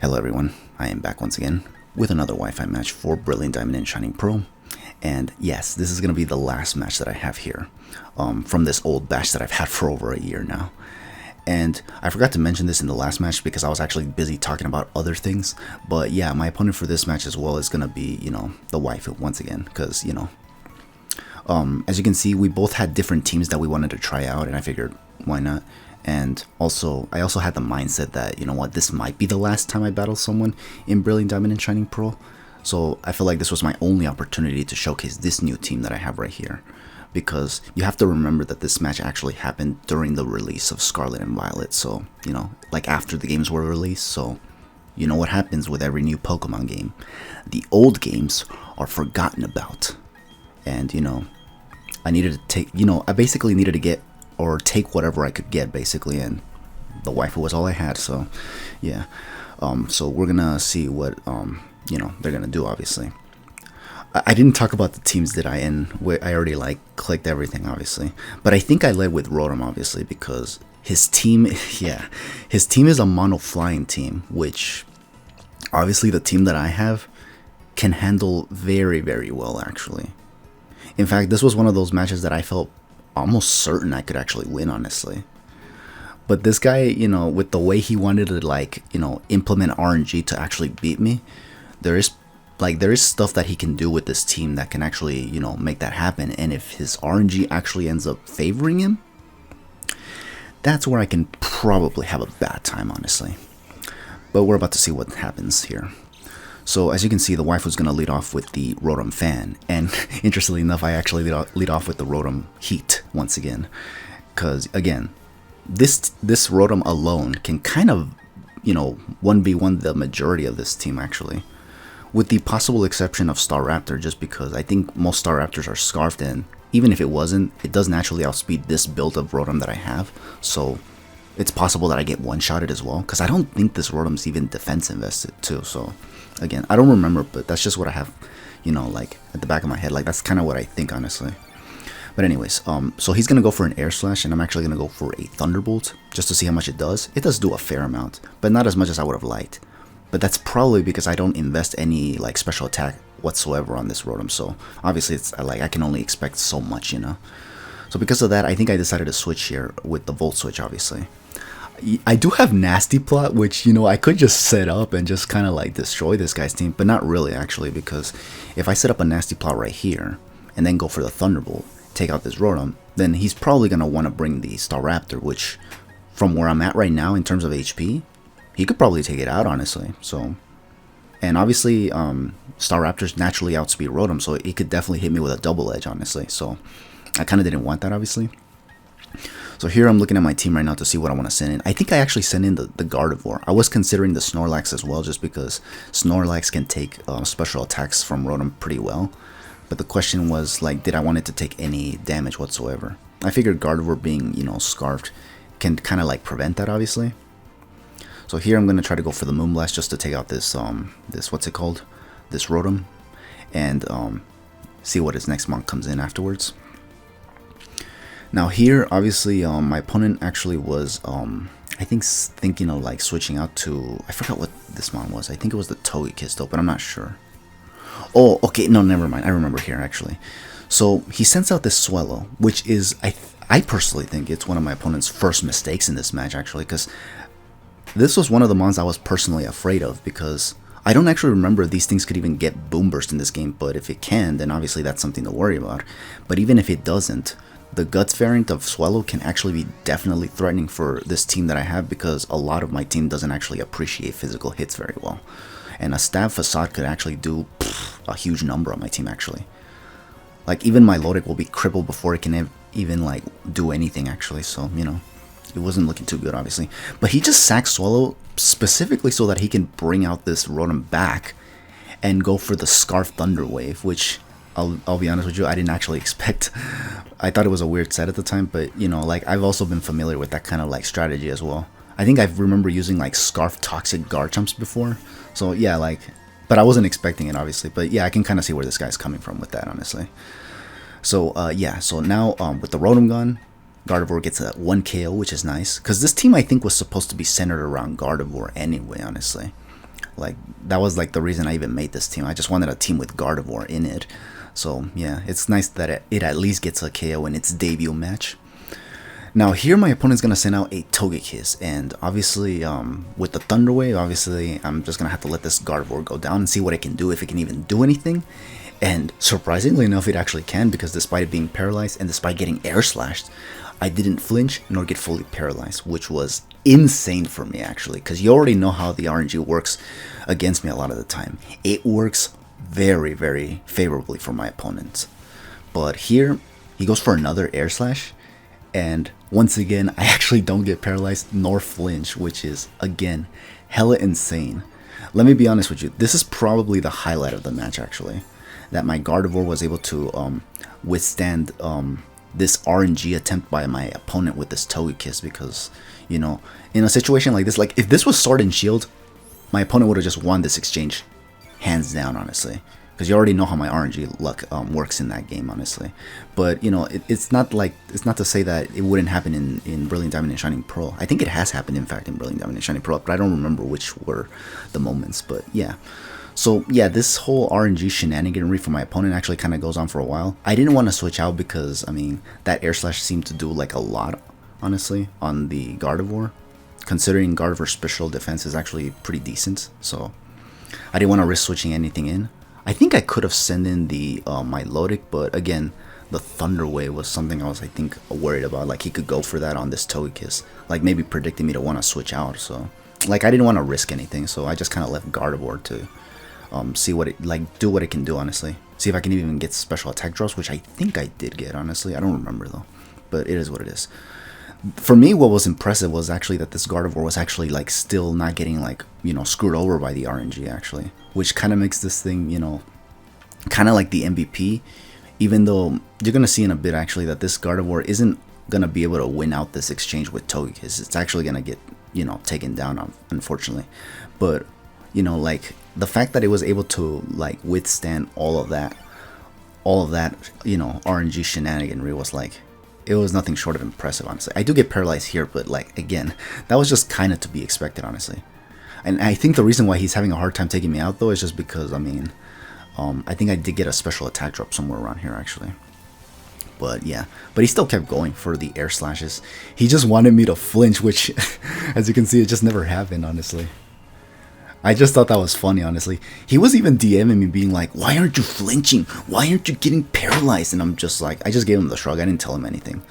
Hello everyone, I am back once again with another Wi-Fi match for Brilliant Diamond and Shining Pearl. And yes, this is going to be the last match that I have here from this old batch that I've had for over a year now. And I forgot to mention this in the last match because I was actually busy talking about other things. But yeah, my opponent for this match as well is going to be, the Waifu once again. Because, as you can see, we both had different teams that we wanted to try out. And I figured, why not? And also, I also had the mindset that, this might be the last time I battle someone in Brilliant Diamond and Shining Pearl. So I feel like this was my only opportunity to showcase this new team that I have right here. Because you have to remember that this match actually happened during the release of Scarlet and Violet. So, like after the games were released. So, you know what happens with every new Pokemon game. The old games are forgotten about. And, I needed to take, I basically needed to get or take whatever I could get basically, and the Waifu was all I had. So yeah, so we're gonna see what they're gonna do. Obviously, I didn't talk about the teams, did I? And I already clicked everything obviously, but I think I led with Rotom obviously because his team, yeah, his team is a mono flying team, which obviously the team that I have can handle very, very well actually. In fact, this was one of those matches that I felt almost certain I could actually win, honestly. But this guy, with the way he wanted to implement RNG to actually beat me, there is stuff that he can do with this team that can actually, make that happen. And if his RNG actually ends up favoring him, that's where I can probably have a bad time, honestly. But we're about to see what happens here. So as you can see, the Waifu's going to lead off with the Rotom Fan, and interestingly enough, I actually lead off with the Rotom Heat once again, because again, this Rotom alone can kind of, 1v1 the majority of this team actually, with the possible exception of Staraptor, just because I think most Staraptors are scarfed, and even if it wasn't, it does naturally outspeed this build of Rotom that I have, so it's possible that I get one-shotted as well, because I don't think this Rotom's even defense invested too, so again, I don't remember, but that's just what I have, at the back of my head. That's kind of what I think, honestly. But anyways, so he's going to go for an Air Slash, and I'm actually going to go for a Thunderbolt, just to see how much it does. It does do a fair amount, but not as much as I would have liked. But that's probably because I don't invest any, special attack whatsoever on this Rotom, so obviously it's, I can only expect so much, So because of that, I think I decided to switch here with the Volt Switch, obviously. I do have Nasty Plot, which, I could just set up and just kind of destroy this guy's team, but not really actually, because if I set up a Nasty Plot right here and then go for the Thunderbolt, take out this Rotom, then he's probably going to want to bring the Staraptor, which from where I'm at right now in terms of HP, he could probably take it out, honestly. So, and obviously Staraptors naturally outspeed Rotom, so it could definitely hit me with a double edge, honestly. So I kind of didn't want that, obviously. So here I'm looking at my team right now to see what I want to send in. I think I actually sent in the Gardevoir. I was considering the Snorlax as well, just because Snorlax can take special attacks from Rotom pretty well. But the question was, did I want it to take any damage whatsoever? I figured Gardevoir being, scarfed can kind of prevent that, obviously. So here I'm going to try to go for the Moonblast just to take out this, what's it called? This Rotom. And see what his next monk comes in afterwards. Now here, obviously, my opponent actually was, I think, thinking of switching out to, I forgot what this mon was. I think it was the Togekiss though, but I'm not sure. Oh, okay, no, never mind. I remember here actually. So he sends out this Swellow, which is, I personally think it's one of my opponent's first mistakes in this match actually, because this was one of the mons I was personally afraid of, because I don't actually remember these things could even get Boom Burst in this game, but if it can, then obviously that's something to worry about. But even if it doesn't, the Guts variant of Swellow can actually be definitely threatening for this team that I have, because a lot of my team doesn't actually appreciate physical hits very well. And a Stab Facade could actually do a huge number on my team, actually. Even my Lodic will be crippled before it can even, do anything, actually. So, it wasn't looking too good, obviously. But he just sacked Swellow specifically so that he can bring out this Rotom back and go for the Scarf Thunder Wave, which I'll be honest with you, I didn't actually expect. I thought it was a weird set at the time, but I've also been familiar with that kind of strategy as well. I think I remember using Scarf Toxic Garchomps before, so yeah, but I wasn't expecting it obviously. But yeah, I can kind of see where this guy's coming from with that, honestly. So yeah, so now with the Rotom Gun, Gardevoir gets a 1 KO, which is nice, because this team I think was supposed to be centered around Gardevoir anyway, honestly. Like, that was like the reason I even made this team. I just wanted a team with Gardevoir in it. So yeah, it's nice that it at least gets a KO in its debut match. Now here my opponent's going to send out a Togekiss, and obviously with the Thunder Wave, obviously I'm just going to have to let this Gardevoir go down and see what it can do, if it can even do anything. And surprisingly enough, it actually can, because despite it being paralyzed and despite getting air slashed, I didn't flinch nor get fully paralyzed, which was insane for me actually, because you already know how the RNG works against me a lot of the time. It works very, very favorably for my opponents. But here, he goes for another air slash, and once again, I actually don't get paralyzed nor flinch, which is, again, hella insane. Let me be honest with you, this is probably the highlight of the match actually, that my Gardevoir was able to withstand this RNG attempt by my opponent with this Togekiss, because, you know, in a situation like this, like if this was Sword and Shield, my opponent would have just won this exchange hands down, honestly, because you already know how my RNG luck works in that game, honestly. But you know, it's not to say that it wouldn't happen in Brilliant Diamond and Shining Pearl. I think it has happened, in fact, in Brilliant Diamond and Shining Pearl, but I don't remember which were the moments. But yeah, so yeah, this whole RNG shenaniganry for my opponent actually kind of goes on for a while. I didn't want to switch out because, I mean, that air slash seemed to do like a lot, honestly, on the Gardevoir, considering Gardevoir's special defense is actually pretty decent. So I didn't want to risk switching anything in. I think I could have sent in the Milotic, but again, the Thunder Wave was something I was, I think, worried about. Like, he could go for that on this Togekiss, like maybe predicting me to want to switch out. So, like, I didn't want to risk anything, so I just kind of left Gardevoir to see what it, like, do what it can do, honestly. See if I can even get special attack drops, which I think I did get, honestly. I don't remember, though, but it is what it is. For me, what was impressive was actually that this Gardevoir was actually, like, still not getting, like, you know, screwed over by the RNG, actually. Which kind of makes this thing, you know, kind of like the MVP. Even though you're going to see in a bit, actually, that this Gardevoir isn't going to be able to win out this exchange with Togekiss. It's actually going to get, you know, taken down, unfortunately. But, you know, like, the fact that it was able to, like, withstand all of that, you know, RNG shenaniganry was, like, it was nothing short of impressive, honestly. I do get paralyzed here, but, like, again, that was just kind of to be expected, honestly. And I think the reason why he's having a hard time taking me out, though, is just because, I mean, I think I did get a special attack drop somewhere around here, actually. But, yeah. But he still kept going for the air slashes. He just wanted me to flinch, which, as you can see, it just never happened, honestly. I just thought that was funny, honestly. He was even DMing me being like, why aren't you flinching? Why aren't you getting paralyzed? And I'm just like, I just gave him the shrug. I didn't tell him anything.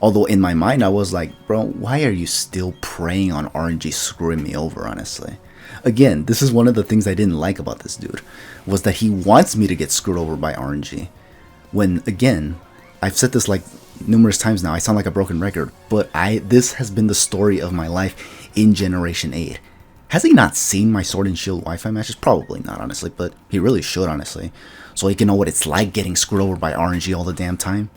Although in my mind, I was like, bro, why are you still preying on RNG screwing me over, honestly? Again, this is one of the things I didn't like about this dude, was that he wants me to get screwed over by RNG. When, again, I've said this like numerous times now, I sound like a broken record, but this has been the story of my life in Generation 8. Has he not seen my Sword and Shield Wi-Fi matches? Probably not, honestly, but he really should, honestly. So he can know what it's like getting screwed over by RNG all the damn time.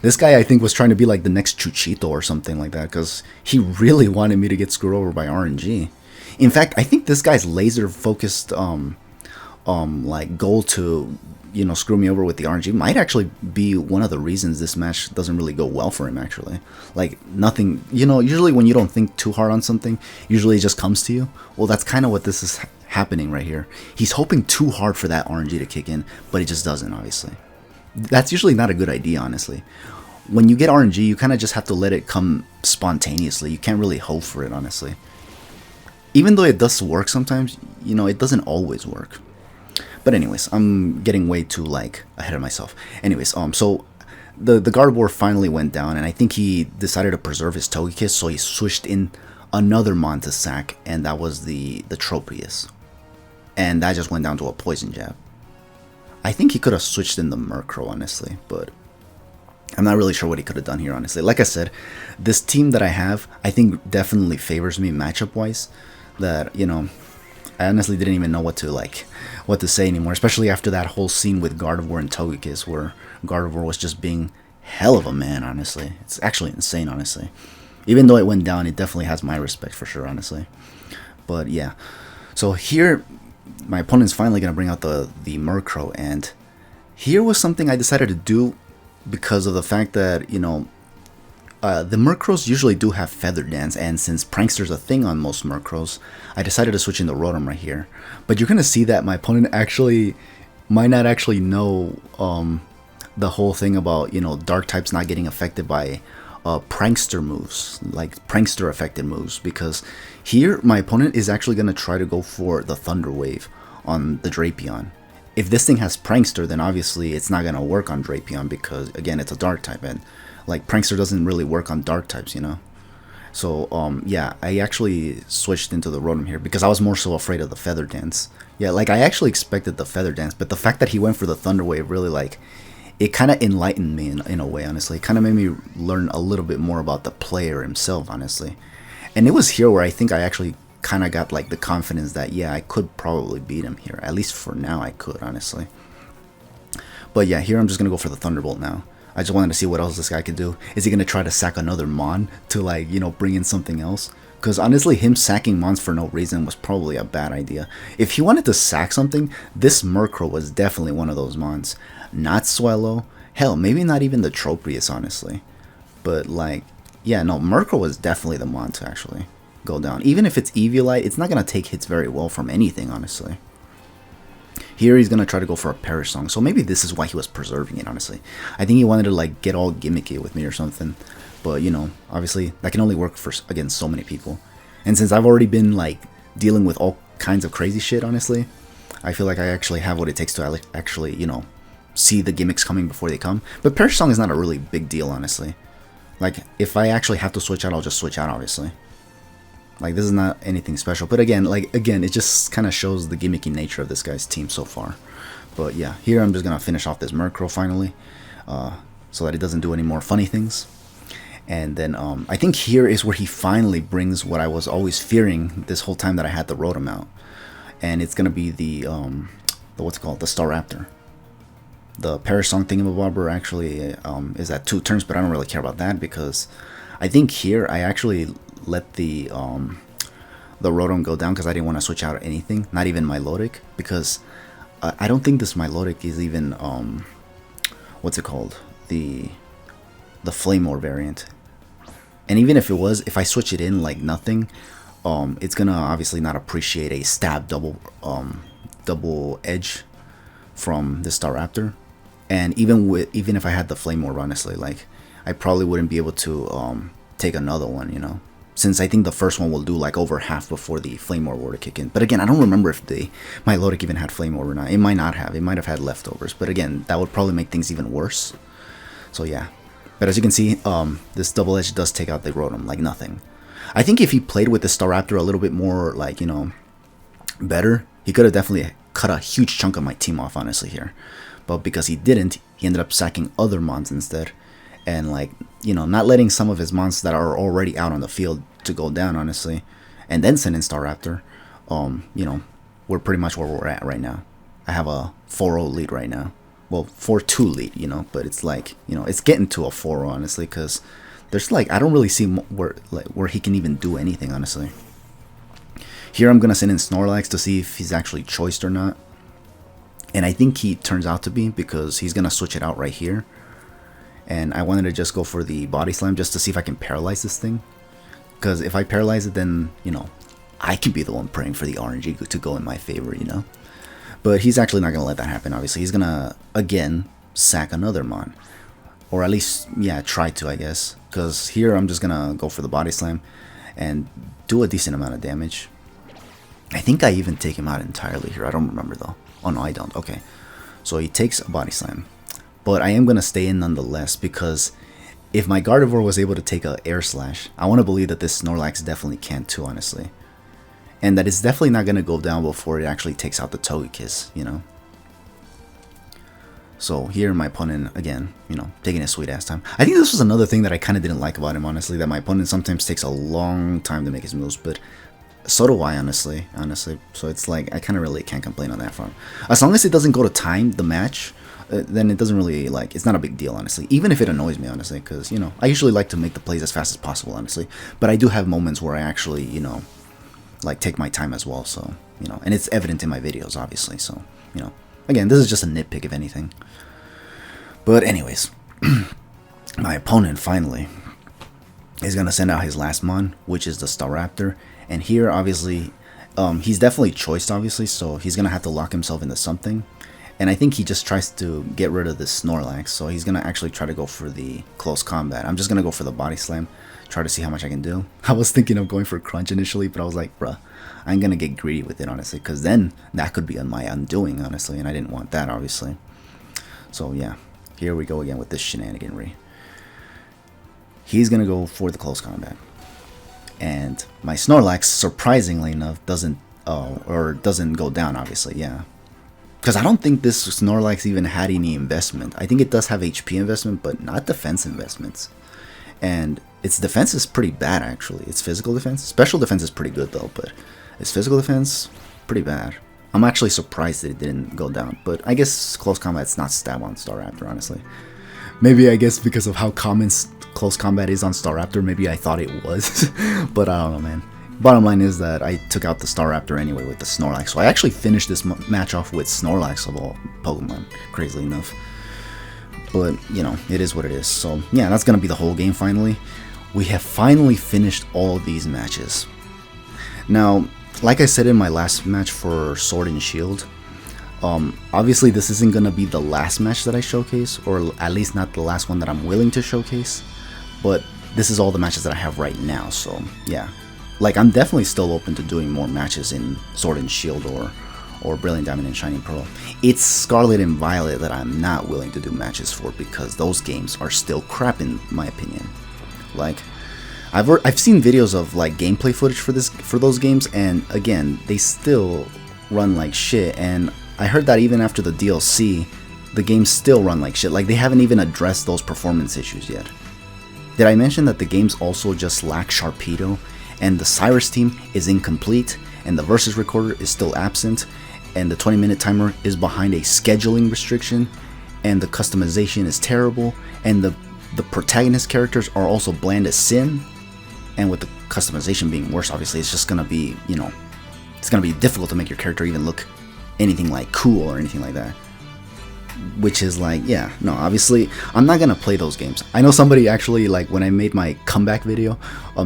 This guy, I think, was trying to be like the next Chuchito or something like that, because he really wanted me to get screwed over by RNG. In fact, I think this guy's laser-focused, like, goal to, you know, screw me over with the RNG might actually be one of the reasons this match doesn't really go well for him, actually. Like, nothing, you know, usually when you don't think too hard on something, usually it just comes to you. Well, that's kind of what this is happening right here. He's hoping too hard for that RNG to kick in, but it just doesn't, obviously. That's usually not a good idea, honestly. When you get RNG, you kind of just have to let it come spontaneously. You can't really hope for it, honestly. Even though it does work sometimes, you know, it doesn't always work. But anyways, I'm getting way too, like, ahead of myself. Anyways, so the Gardevoir finally went down, and I think he decided to preserve his Togekiss, so he switched in another Mon to sack, and that was the Tropius. And that just went down to a Poison Jab. I think he could have switched in the Murkrow, honestly, but I'm not really sure what he could have done here, honestly. Like I said, this team that I have, I think definitely favors me matchup-wise. That, you know, I honestly didn't even know what to say anymore, especially after that whole scene with Gardevoir and Togekiss, where Gardevoir was just being hell of a man, honestly. It's actually insane, honestly. Even though it went down, it definitely has my respect for sure, honestly. But yeah, so here my opponent's finally going to bring out the Murkrow, and here was something I decided to do because of the fact that, you know, the Murkrows usually do have Feather Dance, and since Prankster's a thing on most Murkrows, I decided to switch into Rotom right here. But you're gonna see that my opponent actually might not actually know the whole thing about, you know, Dark types not getting affected by Prankster moves, like Prankster affected moves, because here my opponent is actually gonna try to go for the Thunder Wave on the Drapion. If this thing has Prankster, then obviously it's not gonna work on Drapion because, again, it's a Dark type, and like Prankster doesn't really work on Dark types, you know. So yeah, I actually switched into the Rotom here because I was more so afraid of the Feather Dance. Yeah, like I actually expected the Feather Dance, but the fact that he went for the Thunder Wave really, like, it kind of enlightened me in a way, honestly. It kind of made me learn a little bit more about the player himself, honestly. And it was here where I think I actually kind of got like the confidence that, yeah, I could probably beat him here. At least for now I could, honestly. But yeah, here I'm just going to go for the Thunderbolt now. I just wanted to see what else this guy could do. Is he going to try to sack another Mon to, like, you know, bring in something else? Because honestly, him sacking Mons for no reason was probably a bad idea. If he wanted to sack something, this Murkrow was definitely one of those Mons. Not Swellow. Hell, maybe not even the Tropius, honestly. But, like, yeah, no, Murkrow was definitely the Mon to actually go down. Even if it's Eviolite, it's not going to take hits very well from anything, honestly. Here he's going to try to go for a Perish Song, so maybe this is why he was preserving it, honestly. I think he wanted to, like, get all gimmicky with me or something. But, you know, obviously, that can only work for, against so many people. And since I've already been, like, dealing with all kinds of crazy shit, honestly, I feel like I actually have what it takes to actually, you know, see the gimmicks coming before they come. But Perish Song is not a really big deal, honestly. Like, if I actually have to switch out, I'll just switch out, obviously. Like, this is not anything special. But again, it just kind of shows the gimmicky nature of this guy's team so far. But yeah, here I'm just going to finish off this Murkrow finally. So that it doesn't do any more funny things. And then I think here is where he finally brings what I was always fearing this whole time that I had the Rotom out. And it's going to be the what's it called? The Staraptor. The Perish Song thingamabobber actually is at 2 turns, but I don't really care about that because I think here I actually let the Rotom go down because I didn't want to switch out anything, not even Milotic, because I don't think this Milotic is even what's it called, the Flamor variant. And even if it was, if I switch it in like nothing, it's gonna obviously not appreciate a stab double edge from the Staraptor. And even if I had the Flamor, honestly, like, I probably wouldn't be able to take another one, you know, since I think the first one will do like over half before the Flamor were to kick in. But again, I don't remember if the Milotic even had Flamor or not. It might not have. It might have had leftovers. But again, that would probably make things even worse. So yeah. But as you can see, this double edge does take out the Rotom like nothing. I think if he played with the Staraptor a little bit more, like, you know, better, he could have definitely cut a huge chunk of my team off, honestly, here. But because he didn't, he ended up sacking other Mons instead. And, like, you know, not letting some of his Mons that are already out on the field to go down, honestly. And then send in Staraptor. You know, we're pretty much where we're at right now. I have a 4-0 lead right now. Well, 4-2 lead, you know. But it's like, you know, it's getting to a 4-0, honestly. Because there's, like, I don't really see where he can even do anything, honestly. Here I'm going to send in Snorlax to see if he's actually choiced or not. And I think he turns out to be, because he's going to switch it out right here. And I wanted to just go for the Body Slam just to see if I can paralyze this thing. Because if I paralyze it, then, you know, I can be the one praying for the RNG to go in my favor, you know. But he's actually not going to let that happen, obviously. He's going to, again, sack another Mon. Or at least, yeah, try to, I guess. Because here I'm just going to go for the Body Slam and do a decent amount of damage. I think I even take him out entirely here. I don't remember, though. Oh, no, I don't. Okay. So he takes a Body Slam. But I am going to stay in nonetheless, because if my Gardevoir was able to take a Air Slash, I want to believe that this Snorlax definitely can too, honestly. And that it's definitely not going to go down before it actually takes out the Togekiss, you know. So here my opponent, again, you know, taking his sweet ass time. I think this was another thing that I kind of didn't like about him, honestly, that my opponent sometimes takes a long time to make his moves, but so do I, honestly. So it's like, I kind of really can't complain on that front. As long as it doesn't go to time the match, then it doesn't really, like, it's not a big deal, honestly. Even if it annoys me, honestly, because, you know, I usually like to make the plays as fast as possible, honestly. But I do have moments where I actually, you know, like, take my time as well, so, you know. And it's evident in my videos, obviously, so, you know. Again, this is just a nitpick, if anything. But anyways, my opponent, finally, is gonna send out his last mon, which is the Staraptor. And here, obviously, he's definitely choiced, obviously, so he's gonna have to lock himself into something. And I think he just tries to get rid of this Snorlax, so he's gonna actually try to go for the close combat. I'm just gonna go for the body slam, try to see how much I can do. I was thinking of going for crunch initially, but I was like, bruh, I'm gonna get greedy with it, honestly, because then that could be on my undoing, honestly, and I didn't want that, obviously. So yeah, here we go again with this shenaniganry. He's gonna go for the close combat, and my Snorlax, surprisingly enough, doesn't go down, obviously. Yeah, because I don't think this Snorlax even had any investment. I think it does have HP investment, but not defense investments. And its defense is pretty bad, actually. Its physical defense, special defense is pretty good though, but its physical defense, pretty bad. I'm actually surprised that it didn't go down, but I guess close combat's not stab on Staraptor, honestly. Maybe, I guess, because of how common close combat is on Staraptor, maybe I thought it was. But I don't know, man. Bottom line is that I took out the Staraptor anyway with the Snorlax. So I actually finished this match off with Snorlax of all Pokemon, crazily enough. But, you know, it is what it is. So, yeah, that's going to be the whole game finally. We have finally finished all of these matches. Now, like I said in my last match for Sword and Shield, obviously this isn't going to be the last match that I showcase, or at least not the last one that I'm willing to showcase, but this is all the matches that I have right now, so yeah. Like, I'm definitely still open to doing more matches in Sword and Shield or Brilliant Diamond and Shining Pearl. It's Scarlet and Violet that I'm not willing to do matches for, because those games are still crap in my opinion. Like, I've seen videos of like gameplay footage for those games, and again, they still run like shit, and I heard that even after the DLC, the games still run like shit. Like, they haven't even addressed those performance issues yet. Did I mention that the games also just lack Sharpedo, and the Cyrus team is incomplete, and the Versus Recorder is still absent, and the 20-minute timer is behind a scheduling restriction, and the customization is terrible, and the protagonist characters are also bland as sin, and with the customization being worse, obviously, it's just gonna be, you know, it's gonna be difficult to make your character even look anything like cool or anything like that. Which is like, yeah, no, obviously, I'm not gonna play those games. I know somebody actually, like, when I made my comeback video,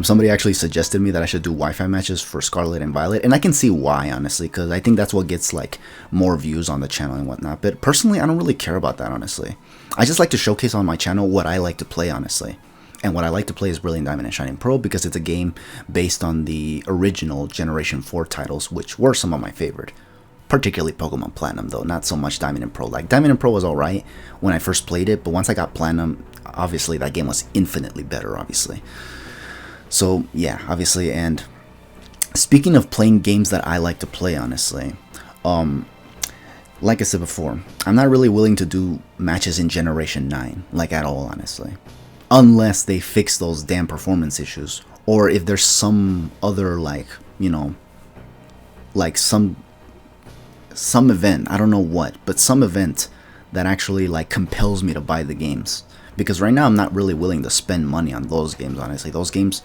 somebody actually suggested me that I should do Wi-Fi matches for Scarlet and Violet, and I can see why, honestly, because I think that's what gets, like, more views on the channel and whatnot, but personally, I don't really care about that, honestly. I just like to showcase on my channel what I like to play, honestly. And what I like to play is Brilliant Diamond and Shining Pearl, because it's a game based on the original Generation 4 titles, which were some of my favorite. Particularly Pokemon Platinum, though, not so much Diamond and Pearl. Like, Diamond and Pearl was alright when I first played it, but once I got Platinum, obviously that game was infinitely better, obviously. So, yeah, obviously, and speaking of playing games that I like to play, honestly, like I said before, I'm not really willing to do matches in Generation 9, like, at all, honestly. Unless they fix those damn performance issues, or if there's some other, like, you know, like some event, I don't know what, but some event that actually, like, compels me to buy the games. Because right now I'm not really willing to spend money on those games, honestly. Those games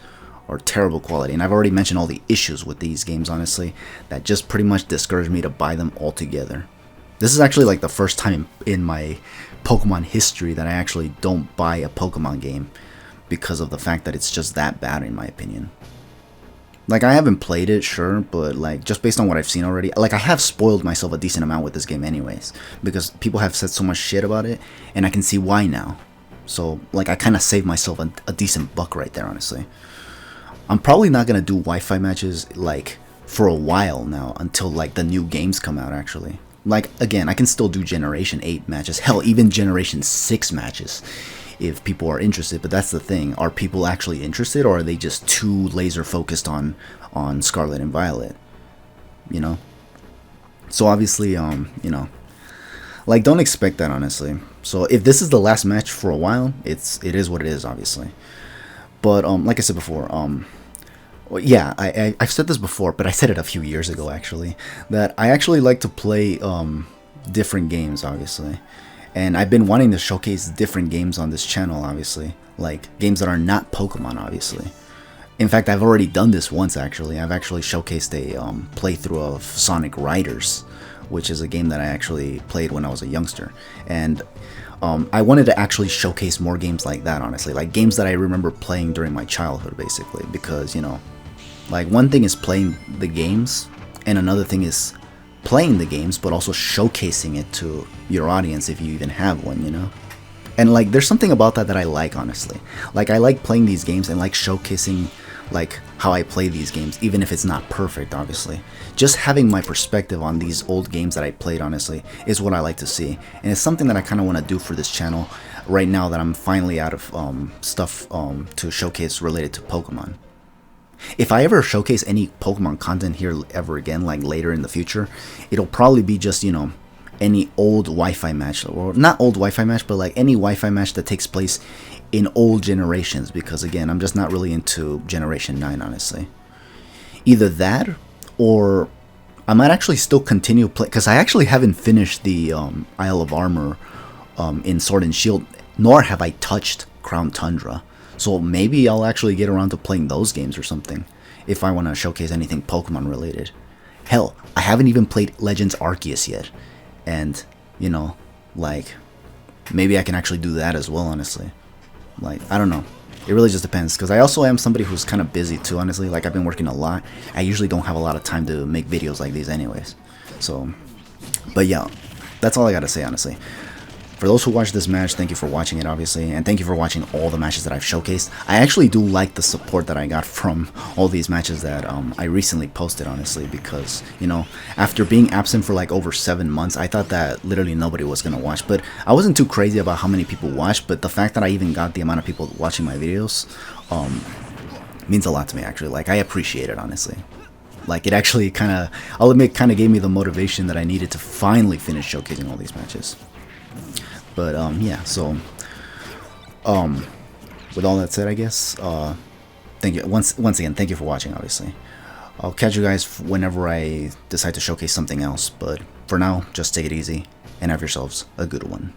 are terrible quality, and I've already mentioned all the issues with these games, honestly, that just pretty much discourage me to buy them altogether. This is actually like the first time in my Pokemon history that I actually don't buy a Pokemon game because of the fact that it's just that bad, in my opinion. Like, I haven't played it, sure, but, like, just based on what I've seen already, like, I have spoiled myself a decent amount with this game anyways, because people have said so much shit about it, and I can see why now. So, like, I kind of saved myself a decent buck right there, honestly. I'm probably not going to do Wi-Fi matches, like, for a while now, until, like, the new games come out, actually. Like, again, I can still do Generation 8 matches, hell, even Generation 6 matches, if people are interested. But that's the thing, are people actually interested, or are they just too laser focused on Scarlet and Violet, you know? So obviously, you know, like, don't expect that, honestly. So if this is the last match for a while, it is what it is, obviously. But like I said before, well, yeah, I've said this before, but I said it a few years ago, actually, that I actually like to play different games, obviously. And I've been wanting to showcase different games on this channel, obviously. Like, games that are not Pokemon, obviously. In fact, I've already done this once actually. I've actually showcased a playthrough of Sonic Riders, which is a game that I actually played when I was a youngster. And I wanted to actually showcase more games like that, honestly. Like games that I remember playing during my childhood, basically. Because, you know, like one thing is playing the games, and another thing is playing the games, but also showcasing it to your audience if you even have one, you know? And like there's something about that that I like, honestly. Like I like playing these games and like showcasing like how I play these games, even if it's not perfect, obviously. Just having my perspective on these old games that I played, honestly, is what I like to see. And it's something that I kind of want to do for this channel right now that I'm finally out of stuff to showcase related to Pokemon. If I ever showcase any Pokemon content here ever again, like later in the future, it'll probably be just, you know, any old Wi-Fi match, or not old Wi-Fi match, but like any Wi-Fi match that takes place in old generations, because again, I'm just not really into Generation 9, honestly. Either that, or I might actually still continue play, because I actually haven't finished the Isle of Armor in Sword and Shield, nor have I touched Crown Tundra. So maybe I'll actually get around to playing those games or something, if I want to showcase anything Pokemon related. Hell, I haven't even played Legends Arceus yet, and, you know, like, maybe I can actually do that as well, honestly. Like, I don't know. It really just depends, because I also am somebody who's kind of busy too, honestly. Like, I've been working a lot. I usually don't have a lot of time to make videos like these anyways. So, but yeah, that's all I gotta say, honestly. For those who watched this match, thank you for watching it, obviously, and thank you for watching all the matches that I've showcased. I actually do like the support that I got from all these matches that I recently posted, honestly, because, you know, after being absent for like over 7 months, I thought that literally nobody was going to watch, but I wasn't too crazy about how many people watched, but the fact that I even got the amount of people watching my videos means a lot to me, actually. Like, I appreciate it, honestly. Like, it actually kind of, I'll admit, kind of gave me the motivation that I needed to finally finish showcasing all these matches. But yeah, so with all that said, I guess thank you once again, thank you for watching, obviously. I'll catch you guys whenever I decide to showcase something else, but for now, just take it easy and have yourselves a good one.